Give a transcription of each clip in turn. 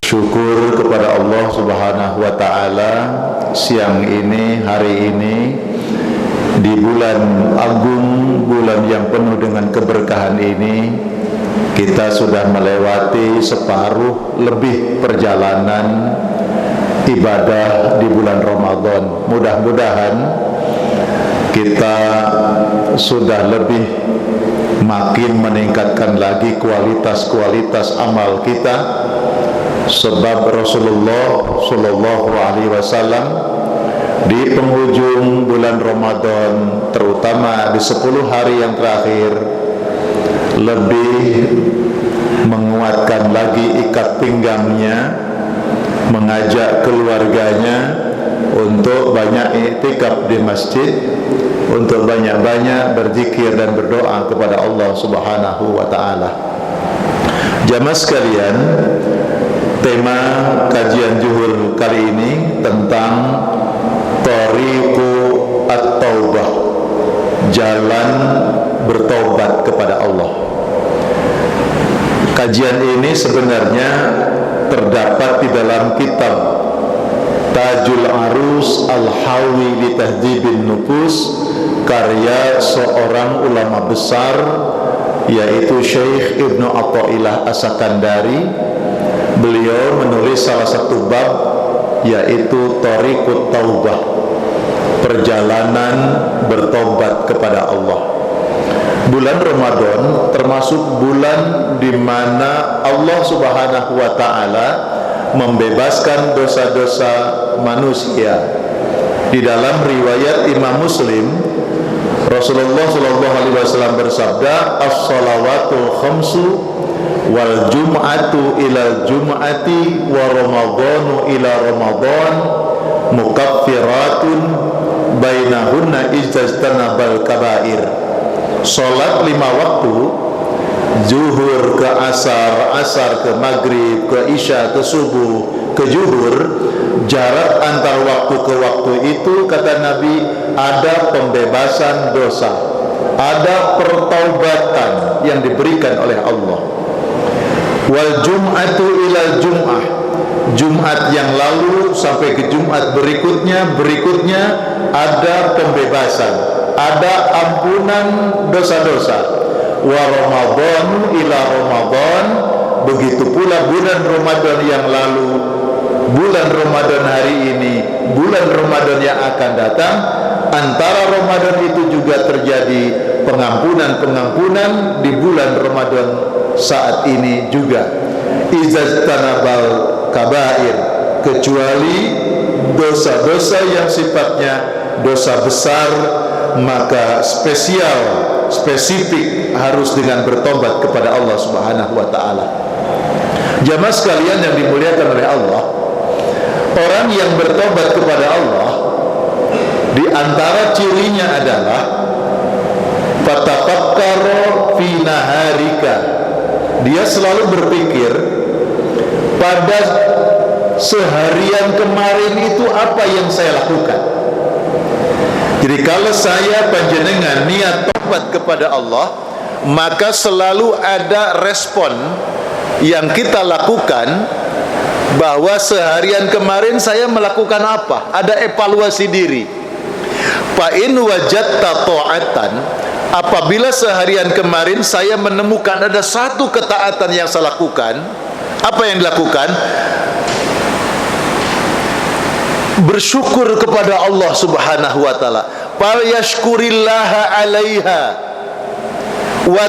Syukur kepada Allah Subhanahu wa Ta'ala, siang ini, hari ini, di bulan agung, bulan yang penuh dengan keberkahan ini, kita sudah melewati separuh lebih perjalanan ibadah di bulan Ramadan. Mudah-mudahan kita sudah lebih makin meningkatkan lagi kualitas-kualitas amal kita, sebab Rasulullah Shallallahu Alaihi Wasallam di penghujung bulan Ramadan, terutama di 10 hari yang terakhir, lebih menguatkan lagi ikat pinggangnya, mengajak keluarganya untuk banyak iktikaf di masjid, untuk banyak-banyak berzikir dan berdoa kepada Allah Subhanahu wa Ta'ala. Jamaah sekalian, tema kajian zuhur kali ini tentang Thariqu at-Taubah, jalan bertobat kepada Allah. Kajian ini sebenarnya terdapat di dalam kitab Tajul Arus Al-Hawi li Tahdhibin Nufus, karya seorang ulama besar yaitu Syekh Ibnu Athaillah As-Sakandari. Beliau menulis salah satu bab yaitu Thariqut Taubah, perjalanan bertobat kepada Allah. Bulan Ramadan termasuk bulan di mana Allah Subhanahu wa Ta'ala membebaskan dosa-dosa manusia. Di dalam riwayat Imam Muslim, Rasulullah Shallallahu Alaihi Wasallam bersabda, "As-salawatul khamsu wal jum'atu ila jum'ati wa ramadhanu ila ramadhan mukaffiratun bainahunna ijtanabal kabair." Salat 5 waktu, zuhur ke asar, asar ke maghrib, ke isya, ke subuh, ke zuhur, jarak antar waktu ke waktu itu, kata Nabi, ada pembebasan dosa, ada pertaubatan yang diberikan oleh Allah. Wal jum'atu ilal jum'ah, Jumat yang lalu sampai ke Jumat berikutnya ada pembebasan, ada ampunan dosa-dosa. Wa Ramadhanu ila Ramadhan, begitu pula bulan Ramadan yang lalu, bulan Ramadan hari ini, bulan Ramadan yang akan datang. Antara Ramadan itu juga terjadi pengampunan di bulan Ramadan saat ini juga. Izajtanabal kabair, kecuali dosa-dosa yang sifatnya dosa besar, maka spesifik harus dengan bertobat kepada Allah Subhanahu wa Ta'ala. Jamaah sekalian yang dimuliakan oleh Allah, orang yang bertobat kepada Allah, di antara cirinya adalah fatafakkara fi naharika, dia selalu berpikir pada seharian kemarin itu apa yang saya lakukan. Jadi kalau saya panjenengan niat tobat kepada Allah, maka selalu ada respon yang kita lakukan, bahwa seharian kemarin saya melakukan apa, ada evaluasi diri. Fa in wajadta ta'atan, apabila seharian kemarin saya menemukan ada satu ketaatan yang saya lakukan, apa yang dilakukan? Bersyukur kepada Allah Subhanahu wa Ta'ala. Fal yashkurillaha 'alaiha wa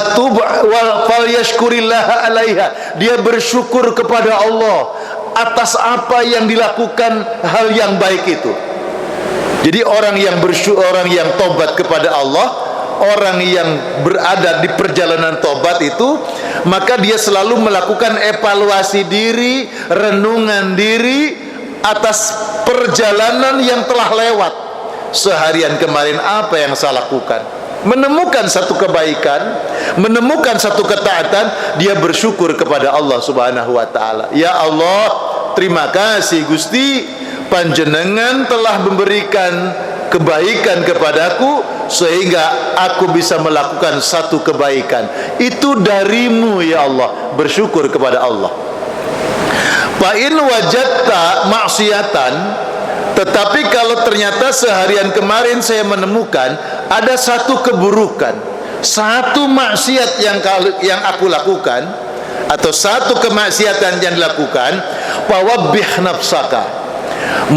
fal yashkurillaha 'alaiha. Dia bersyukur kepada Allah atas apa yang dilakukan, hal yang baik itu. Jadi orang yang tobat kepada Allah, orang yang berada di perjalanan tobat itu, maka dia selalu melakukan evaluasi diri, renungan diri atas perjalanan yang telah lewat. Seharian kemarin apa yang saya lakukan? Menemukan satu kebaikan, menemukan satu ketaatan, dia bersyukur kepada Allah Subhanahu wa Ta'ala. Ya Allah, terima kasih Gusti, panjenengan telah memberikan kebaikan kepadaku sehingga aku bisa melakukan satu kebaikan. Itu darimu ya Allah. Bersyukur kepada Allah. Fa in wajadta maksiatan, tetapi kalau ternyata seharian kemarin saya menemukan ada satu keburukan, satu maksiat yang aku lakukan, atau satu kemaksiatan yang dilakukan, fawabbih nafsaka,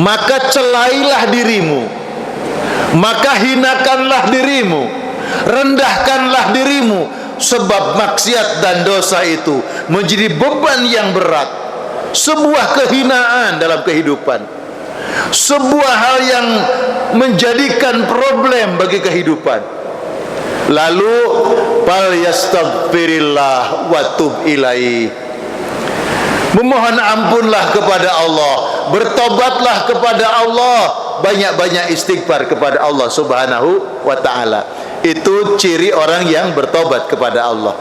maka celailah dirimu, maka hinakanlah dirimu, rendahkanlah dirimu, sebab maksiat dan dosa itu menjadi beban yang berat, sebuah kehinaan dalam kehidupan, sebuah hal yang menjadikan problem bagi kehidupan. Lalu fal yastaghfirillah wa tub ilaihi, memohon ampunlah kepada Allah, bertobatlah kepada Allah, banyak-banyak istighfar kepada Allah Subhanahu wa ta'ala. Itu ciri orang yang bertobat kepada Allah.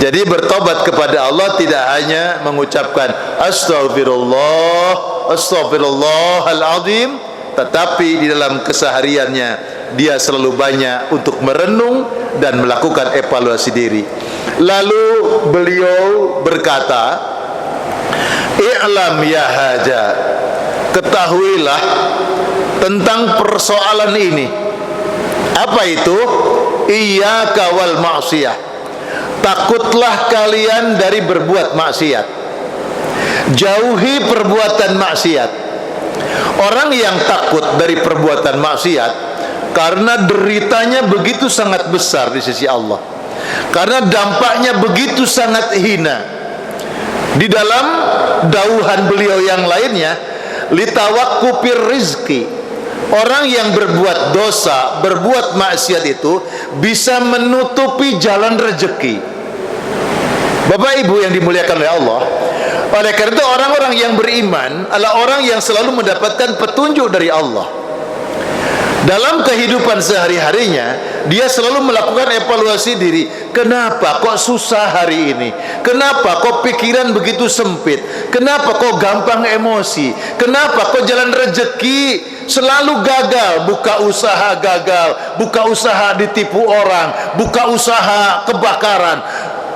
Jadi bertobat kepada Allah tidak hanya mengucapkan astagfirullah, astagfirullahaladzim, tetapi di dalam kesehariannya dia selalu banyak untuk merenung dan melakukan evaluasi diri. Lalu beliau berkata, i'lam ya haja, ketahuilah tentang persoalan ini. Apa itu? Iyyaka wal ma'siyah, takutlah kalian dari berbuat maksiat, jauhi perbuatan maksiat. Orang yang takut dari perbuatan maksiat karena deritanya begitu sangat besar di sisi Allah, karena dampaknya begitu sangat hina. Di dalam dauhan beliau yang lainnya, litawaqqufir rizki, orang yang berbuat dosa, berbuat maksiat itu bisa menutupi jalan rezeki. Bapak Ibu yang dimuliakan oleh Allah, oleh karena itu orang-orang yang beriman adalah orang yang selalu mendapatkan petunjuk dari Allah. Dalam kehidupan sehari-harinya dia selalu melakukan evaluasi diri. Kenapa kok susah hari ini? Kenapa kok pikiran begitu sempit? Kenapa kok gampang emosi? Kenapa kok jalan rezeki selalu gagal? Buka usaha gagal, buka usaha ditipu orang, buka usaha kebakaran.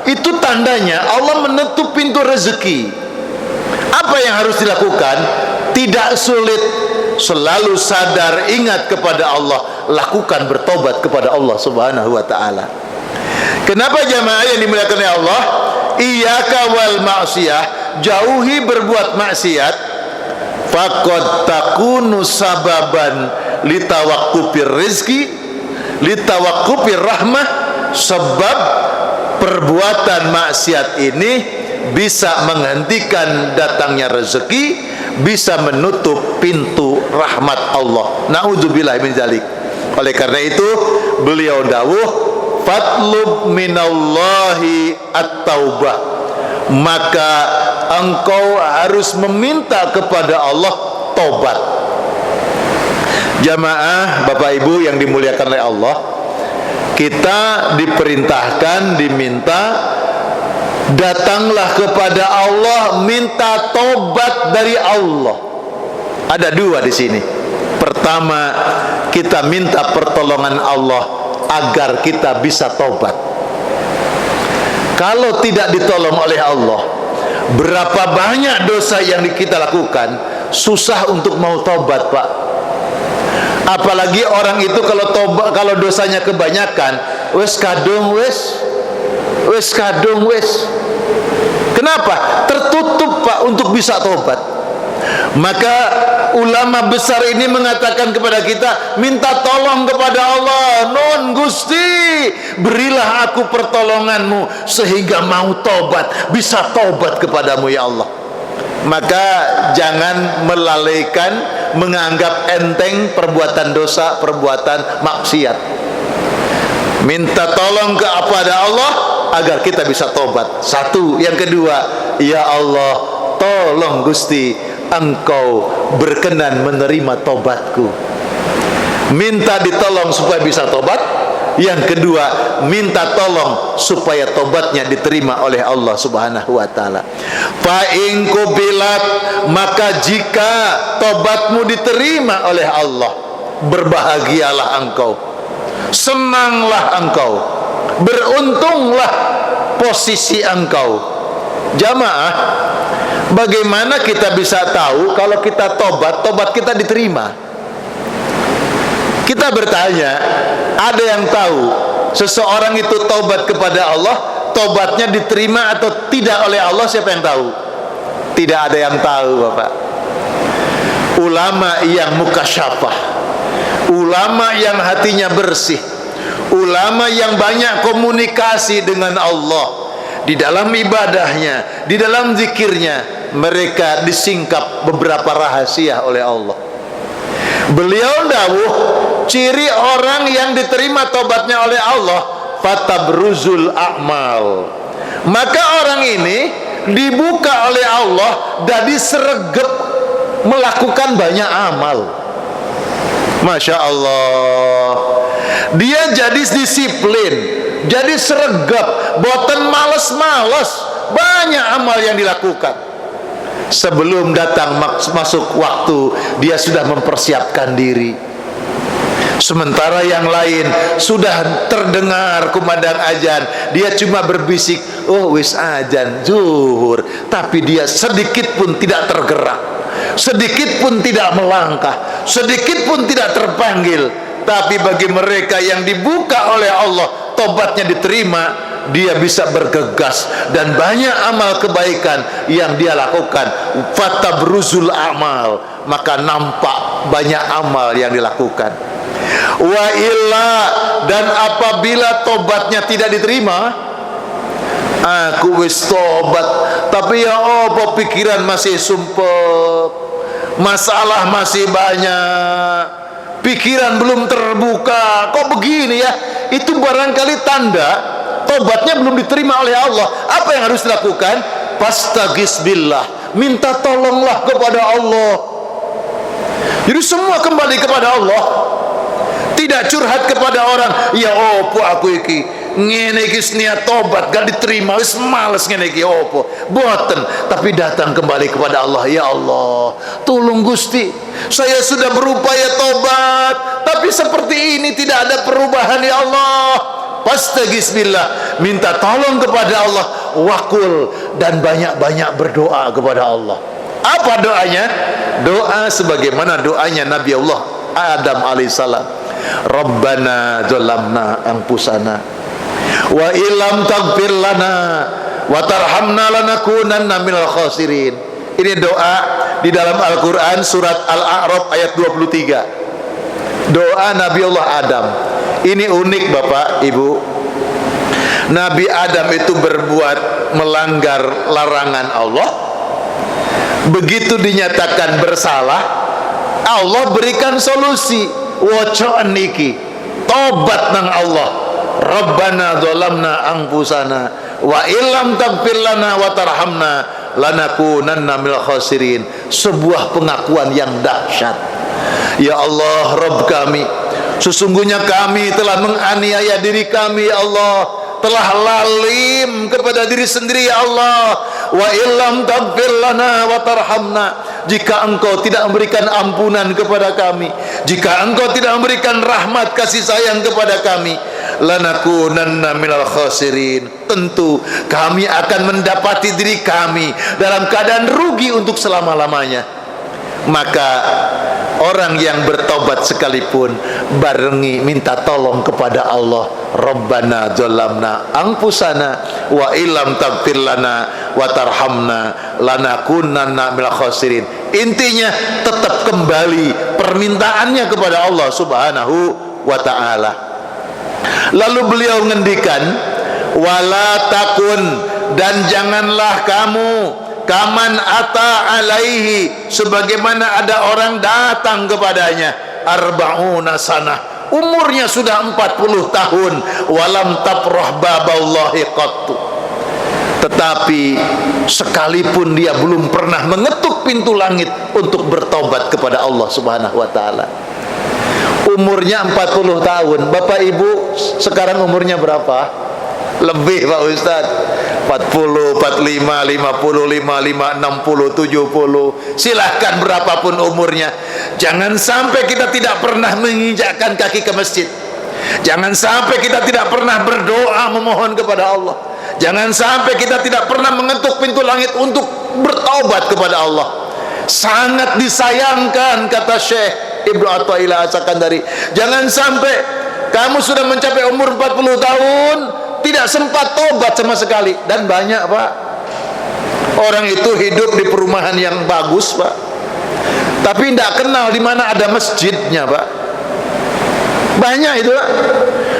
Itu tandanya Allah menutup pintu rezeki. Apa yang harus dilakukan? Tidak sulit, selalu sadar, ingat kepada Allah, lakukan bertobat kepada Allah Subhanahu wa ta'ala. Kenapa jamaah yang dimuliakan oleh Allah? Iyyaka wal ma'siyah, jauhi berbuat maksiat, faqad takunu sababan litawaqqufir rizki, litawaqqufir rahmah, sebab perbuatan maksiat ini bisa menghentikan datangnya rezeki, bisa menutup pintu rahmat Allah. Na'udzubillah min dzalik. Oleh karena itu beliau dawuh, fatlub minallahi at-taubah, maka engkau harus meminta kepada Allah tobat. Jamaah Bapak Ibu yang dimuliakan oleh Allah, kita diperintahkan, diminta, datanglah kepada Allah, minta tobat dari Allah. Ada dua di sini. Pertama, kita minta pertolongan Allah agar kita bisa tobat. Kalau tidak ditolong oleh Allah, berapa banyak dosa yang kita lakukan, susah untuk mau tobat, Pak. Apalagi orang itu kalau tobat, kalau dosanya kebanyakan, wes kadung wes kadung wes. Kenapa? Tertutup, Pak, untuk bisa tobat. Maka ulama besar ini mengatakan kepada kita, minta tolong kepada Allah. Non Gusti, berilah aku pertolonganmu sehingga mau tobat, bisa tobat kepadamu ya Allah. Maka jangan melalaikan, menganggap enteng perbuatan dosa, perbuatan maksiat. Minta tolong kepada Allah agar kita bisa tobat. Satu. Yang kedua, ya Allah, tolong Gusti, Engkau berkenan menerima tobatku. Minta ditolong supaya bisa tobat. Yang kedua, minta tolong supaya tobatnya diterima oleh Allah Subhanahu wa ta'ala. Fa in qubilat, maka jika tobatmu diterima oleh Allah, berbahagialah engkau, senanglah engkau, beruntunglah posisi engkau. Jamaah, Bagaimana kita bisa tahu kalau kita tobat kita diterima? Kita bertanya, ada yang tahu seseorang itu tobat kepada Allah, tobatnya diterima atau tidak oleh Allah? Siapa yang tahu? Tidak ada yang tahu, Bapak. Ulama yang mukasyafah, ulama yang hatinya bersih, ulama yang banyak komunikasi dengan Allah di dalam ibadahnya, di dalam zikirnya, mereka disingkap beberapa rahasia oleh Allah. Beliau dawuh, ciri orang yang diterima tobatnya oleh Allah, fatabruzul a'mal. Maka orang ini dibuka oleh Allah jadi sregep melakukan banyak amal. Masya Allah, dia jadi disiplin, jadi sregep, boten males-males, banyak amal yang dilakukan. Sebelum datang masuk waktu, dia sudah mempersiapkan diri. Sementara yang lain sudah terdengar kumandang azan, dia cuma berbisik, oh wis azan zuhur, tapi dia sedikit pun tidak tergerak, sedikit pun tidak melangkah, sedikit pun tidak terpanggil. Tapi bagi mereka yang dibuka oleh Allah, tobatnya diterima, dia bisa bergegas dan banyak amal kebaikan yang dia lakukan. Fatabruzul amal, maka nampak banyak amal yang dilakukan. Wa illa, dan apabila tobatnya tidak diterima, aku wis tobat tapi ya apa pikiran masih sumpek, masalah masih banyak, pikiran belum terbuka, kok begini ya? Itu barangkali tanda tobatnya belum diterima oleh Allah. Apa yang harus dilakukan? Fastaghis billah, minta tolonglah kepada Allah. Jadi semua kembali kepada Allah, tidak curhat kepada orang. Ya opo aku iki ngene iki niat tobat gak diterima, wis males ngene iki opo. Boten, tapi datang kembali kepada Allah. Ya Allah, tolong Gusti, saya sudah berupaya tobat, tapi seperti ini tidak ada perubahan ya Allah. Fastaghis billah, minta tolong kepada Allah. Wakul, dan banyak-banyak berdoa kepada Allah. Apa doanya? Doa sebagaimana doanya Nabi Allah Adam alaihissalam. Rabbana zalamna anfusana wa illam taghfir lana wa tarhamna lanakunanna minal khasirin. Ini doa di dalam Al-Quran surat Al-A'raf ayat 23. Doa Nabi Allah Adam. Ini unik Bapak Ibu. Nabi Adam itu berbuat melanggar larangan Allah. Begitu dinyatakan bersalah, Allah berikan solusi. Wocok niki, tobat nang Allah. Rabbana zalamna anfusana wa illam taghfir lana wa tarhamna lanakunanna minal khasirin. Sebuah pengakuan yang dahsyat. Ya Allah, Rabb kami, sesungguhnya kami telah menganiaya diri kami ya Allah, telah lalim kepada diri sendiri ya Allah. Wa illam taghfir lana wa tarhamna, jika engkau tidak memberikan ampunan kepada kami, jika engkau tidak memberikan rahmat kasih sayang kepada kami, lanakunanna minal khasirin, tentu kami akan mendapati diri kami dalam keadaan rugi untuk selama-lamanya. Maka orang yang bertobat sekalipun barengi minta tolong kepada Allah. Rabbana zalamna anfusana wa illam taghfir lana wa tarhamna lanakunanna minal khasirin. Intinya tetap kembali permintaannya kepada Allah Subhanahu wa ta'ala. Lalu beliau ngendikan, wala takun, dan janganlah kamu kaman ata alaihi, sebagaimana ada orang datang kepadanya arba'una sanah, umurnya sudah 40 tahun, walam taprah baballahi qattu, tetapi sekalipun dia belum pernah mengetuk pintu langit untuk bertobat kepada Allah Subhanahu wa ta'ala. Umurnya 40 tahun. Bapak Ibu sekarang umurnya berapa? Lebih Pak Ustaz, 40, 45, 55, 60, 70. Silahkan berapapun umurnya. Jangan sampai kita tidak pernah menginjakkan kaki ke masjid. Jangan sampai kita tidak pernah berdoa memohon kepada Allah. Jangan sampai kita tidak pernah mengetuk pintu langit untuk bertaubat kepada Allah. Sangat disayangkan, kata Syekh Ibnu Athaillah As-Sakandari, jangan sampai kamu sudah mencapai umur 40 tahun tidak sempat tobat sama sekali. Dan banyak, Pak, orang itu hidup di perumahan yang bagus, Pak, tapi tidak kenal di mana ada masjidnya, Pak. Banyak itu, Pak.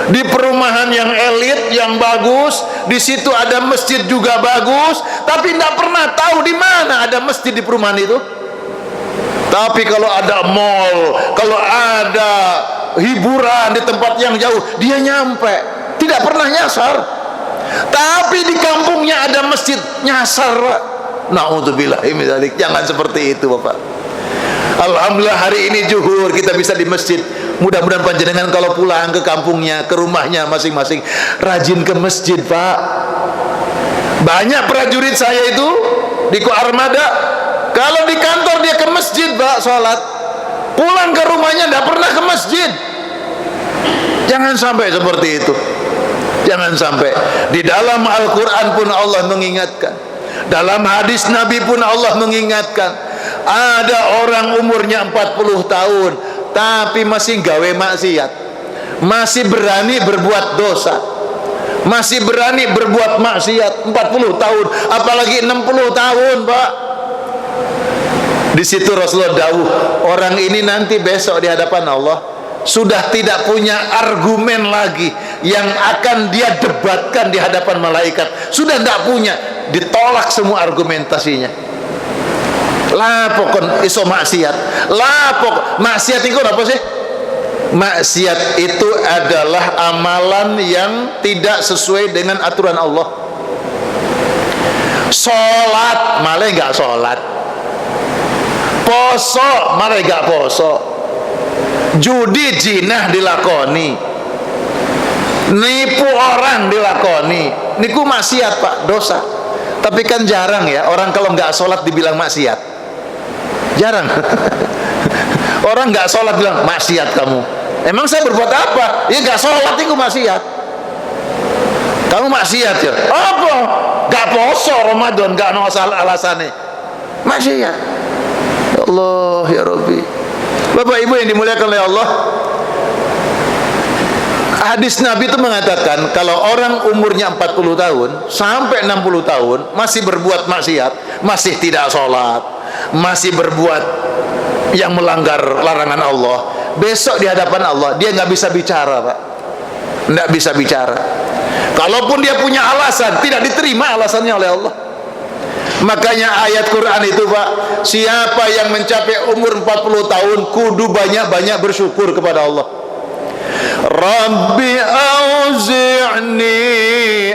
Di perumahan yang elit, yang bagus, di situ ada masjid juga bagus, tapi tidak pernah tahu di mana ada masjid di perumahan itu. Tapi kalau ada mall, kalau ada hiburan di tempat yang jauh, dia nyampe. Tidak pernah nyasar. Tapi di kampungnya ada masjid, nyasar, Pak. Na'udzubillah min dzalik. Jangan seperti itu, Bapak. Alhamdulillah hari ini zuhur kita bisa di masjid. Mudah-mudahan panjenengan kalau pulang ke kampungnya, ke rumahnya masing-masing, rajin ke masjid, Pak. Banyak prajurit saya itu di Koarmada, kalau di kantor dia ke masjid, Pak, sholat. Pulang ke rumahnya tidak pernah ke masjid. Jangan sampai seperti itu. Jangan sampai. Di dalam Al-Quran pun Allah mengingatkan, dalam hadis Nabi pun Allah mengingatkan, ada orang umurnya 40 tahun tapi masih gawe maksiat, masih berani berbuat dosa, masih berani berbuat maksiat. 40 tahun, apalagi 60 tahun, Pak. Di situ Rasulullah dawuh, orang ini nanti besok di hadapan Allah sudah tidak punya argumen lagi yang akan dia debatkan di hadapan malaikat. Sudah tidak punya, ditolak semua argumentasinya. Lapok iso maksiat. Lapok maksiat itu apa sih? Maksiat itu adalah amalan yang tidak sesuai dengan aturan Allah. Sholat malah nggak sholat, poso malah nggak poso, judi jinah dilakoni, nipu orang dilakoni, niku maksiat, Pak, dosa. Tapi kan jarang ya orang kalau nggak sholat dibilang maksiat. Jarang. Orang nggak sholat bilang maksiat kamu. Emang saya berbuat apa? Ya nggak sholat itu maksiat. Kamu maksiat ya? Apa? Nggak poso Ramadan, nggak no alasannya maksiat. Ya Allah ya Rabbi. Bapak Ibu yang dimuliakan oleh Allah, hadis Nabi itu mengatakan kalau orang umurnya 40 tahun sampai 60 tahun masih berbuat maksiat, masih tidak sholat, masih berbuat yang melanggar larangan Allah, besok di hadapan Allah dia nggak bisa bicara, Pak. Nggak bisa bicara. Kalaupun dia punya alasan, tidak diterima alasannya oleh Allah. Makanya ayat Quran itu, Pak, siapa yang mencapai umur 40 tahun kudu banyak-banyak bersyukur kepada Allah. Rabbi auzi'ni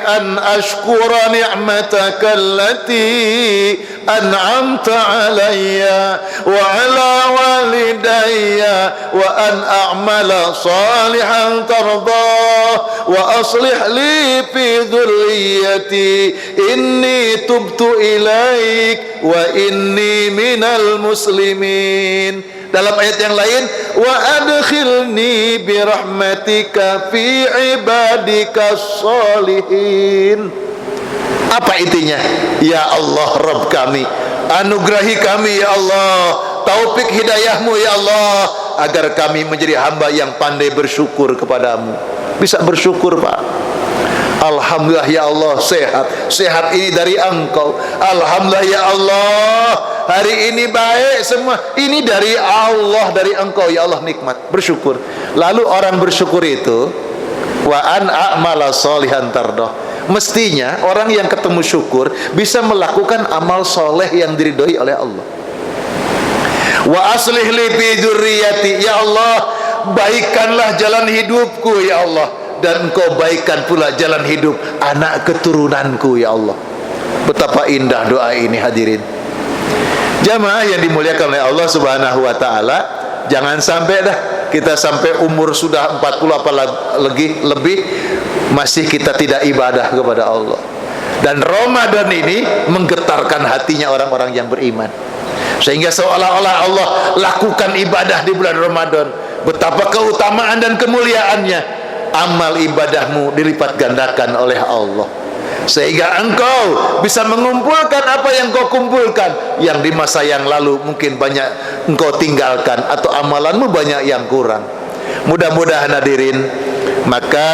an ashkura ni'mataka allati an'amta alayya wa ala walidayya wa an a'mala salihan tardah wa aslih li fi dhurriyyati inni tubtu ilaik wa inni minal muslimin. Dalam ayat yang lain, wa adkhilni bi rahmatika fi ibadika sholihin. Apa intinya? Ya Allah Rabb kami, anugerahi kami ya Allah, taufik hidayahmu ya Allah, agar kami menjadi hamba yang pandai bersyukur kepadamu. Bisa bersyukur, Pak. Alhamdulillah ya Allah sehat. Sehat ini dari Engkau. Alhamdulillah ya Allah, hari ini baik semua. Ini dari Allah, dari Engkau ya Allah, nikmat. Bersyukur. Lalu orang bersyukur itu wa an a'mala sholihan tardah. Mestinya orang yang ketemu syukur bisa melakukan amal soleh yang diridhoi oleh Allah. Wa aslih li fi dzurriyyati, ya Allah, baikkanlah jalan hidupku ya Allah, dan Engkau baikkan pula jalan hidup anak keturunanku ya Allah. Betapa indah doa ini, hadirin jamaah yang dimuliakan oleh Allah Subhanahu wa taala. Jangan sampai dah kita sampai umur sudah 40 apalagi lebih masih kita tidak ibadah kepada Allah. Dan Ramadan ini menggetarkan hatinya orang-orang yang beriman, sehingga seolah-olah Allah lakukan ibadah di bulan Ramadan. Betapa keutamaan dan kemuliaannya. Amal ibadahmu dilipat gandakan oleh Allah. sehingga engkau bisa mengumpulkan apa yang kau kumpulkan, yang di masa yang lalu mungkin banyak engkau tinggalkan, atau amalanmu banyak yang kurang. Mudah-mudahan hadirin, maka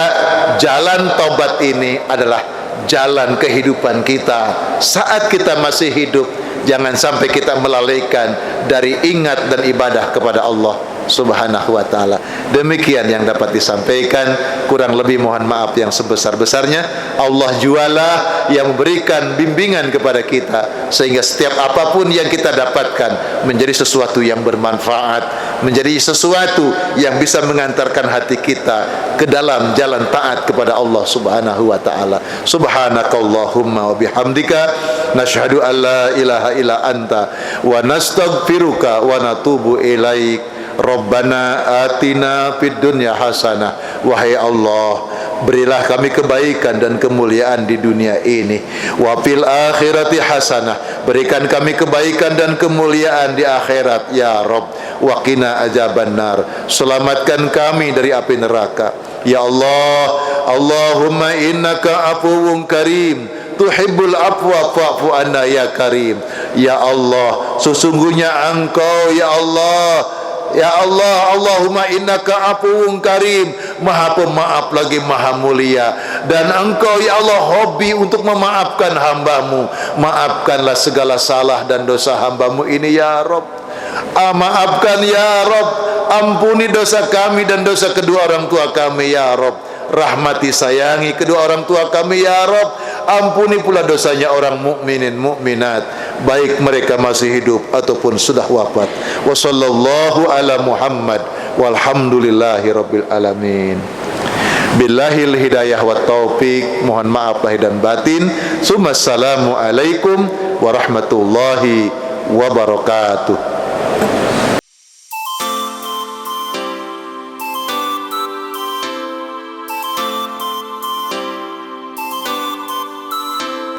jalan taubat ini adalah jalan kehidupan kita saat kita masih hidup. Jangan sampai kita melalaikan dari ingat dan ibadah kepada Allah Subhanahu wa ta'ala. Demikian yang dapat disampaikan, kurang lebih mohon maaf yang sebesar-besarnya. Allah jualah yang memberikan bimbingan kepada kita, sehingga setiap apapun yang kita dapatkan menjadi sesuatu yang bermanfaat, menjadi sesuatu yang bisa mengantarkan hati kita ke dalam jalan taat kepada Allah Subhanahu wa ta'ala. Subhanakallahumma wa bihamdika nashhadu an la ilaha illa anta wa nastaghfiruka wa natubu ilaik. Rabbana atina fid dunya hasanah. Wahai Allah, berilah kami kebaikan dan kemuliaan di dunia ini. Wa fil akhirati hasanah, berikan kami kebaikan dan kemuliaan di akhirat ya Rabb. Wa qina azabannar, selamatkan kami dari api neraka ya Allah. Allahumma innaka afuwun karim tuhibbul afwa fa'fu anna ya karim. Ya Allah, sesungguhnya engkau ya Allah, ya Allah, Allahumma innaka afuwun karim, maha pemaaf lagi maha mulia, dan engkau ya Allah hobi untuk memaafkan hambamu. Maafkanlah segala salah dan dosa hambamu ini ya Rabb. Maafkan ya Rabb, ampuni dosa kami dan dosa kedua orang tua kami ya Rabb. Rahmati sayangi kedua orang tua kami ya Rabb. Ampuni pula dosanya orang mukminin mukminat, baik mereka masih hidup ataupun sudah wafat. Wa sallallahu ala Muhammad walhamdulillahi rabbil alamin. Billahil hidayah wa taufiq. Mohon maaf lahir dan batin. Assalamualaikum warahmatullahi wabarakatuh.